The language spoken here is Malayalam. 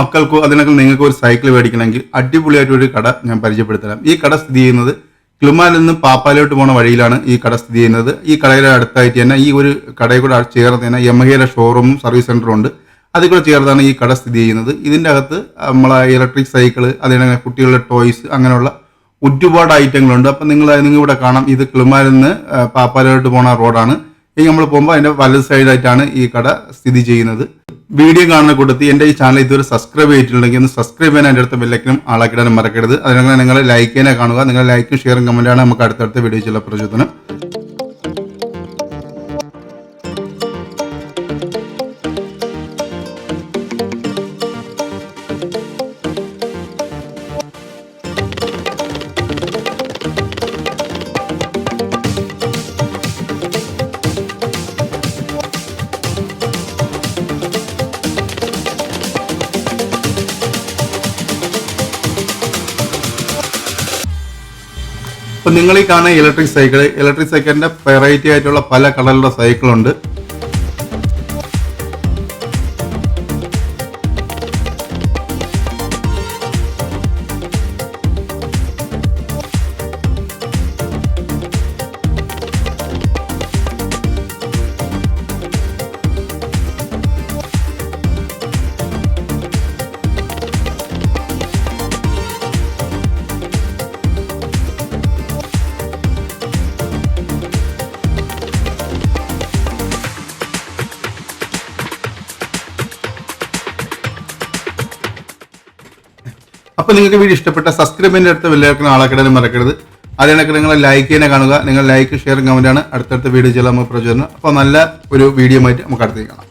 മക്കൾക്കോ അതിനൊക്കെ നിങ്ങൾക്ക് ഒരു സൈക്കിൾ മേടിക്കണമെങ്കിൽ അടിപൊളിയായിട്ടൊരു കട ഞാൻ പരിചയപ്പെടുത്തരാം. ഈ കട സ്ഥിതി ചെയ്യുന്നത് കിളിമാനിൽ നിന്ന് പാപ്പാലോട്ട് പോണ വഴിയിലാണ് ഈ കട സ്ഥിതി ചെയ്യുന്നത്. ഈ കടയുടെ അടുത്തായിട്ട് തന്നെ ഈ ഒരു കടയിൽ കൂടെ ചേർന്ന് തന്നെ യമഹയുടെ ഷോറൂമും സർവീസ് സെന്ററും ഉണ്ട്. അതിൽ കൂടെ ചേർത്താണ് ഈ കട സ്ഥിതി ചെയ്യുന്നത്. ഇതിൻ്റെ അകത്ത് നമ്മളെ ഇലക്ട്രിക് സൈക്കിള്, അതിനെ കുട്ടികളുടെ ടോയ്സ്, അങ്ങനെയുള്ള ഒരുപാട് ഐറ്റങ്ങളുണ്ട്. അപ്പം നിങ്ങൾ ഇവിടെ കാണാം, ഇത് കിളിമാനിൽ നിന്ന് പാപ്പാലോട്ട് പോണ റോഡാണ്. ഇനി നമ്മൾ പോകുമ്പോൾ അതിൻ്റെ വലത് സൈഡായിട്ടാണ് ഈ കട സ്ഥിതി ചെയ്യുന്നത്. വീഡിയോ കാണുന്ന കൂട്ടത്തിൽ എൻ്റെ ഈ ചാനൽ ഇതുവരെ സബ്സ്ക്രൈബ് ചെയ്തിട്ടുണ്ടെങ്കിൽ ഒന്ന് സബ്സ്ക്രൈബ് ചെയ്യാൻ എൻ്റെ അടുത്ത ബെല്ലൈക്കനും ആളാക്കിടാനും മറക്കരുത്. അതിനങ്ങനെ നിങ്ങൾ ലൈക്ക് ചെയ്യാൻ കാണുക. നിങ്ങൾ ലൈക്കും ഷെയറും കമൻറ്റാണ് നമുക്ക് അടുത്തടുത്ത വീഡിയോ ചെയ്യുന്ന പ്രചോദനം. അപ്പോൾ നിങ്ങൾ ഈ കാണുന്ന ഇലക്ട്രിക് സൈക്കിളിൻ്റെ വെറൈറ്റി ആയിട്ടുള്ള പല കളറിലുള്ള സൈക്കിളുണ്ട്. അപ്പോൾ നിങ്ങൾക്ക് വീഡിയോ ഇഷ്ടപ്പെട്ട സബ്സ്ക്രൈബിൻ്റെ അടുത്ത് ബെല്ലൈക്കൺ ആളാക്കിടാനും മറക്കരുത്. അതിനൊക്കെ നിങ്ങൾ ലൈക്ക് ചെയ്യാൻ കാണുക. നിങ്ങൾ ലൈക്ക് ഷെയർ കമൻറ്റാണ് അടുത്തടുത്ത വീഡിയോ ചെയ്യാൻ നമുക്ക് പ്രചോദനം. അപ്പോൾ നല്ല ഒരു വീഡിയോ ആയിട്ട് നമുക്ക് അടുത്തേക്ക് കാണാം.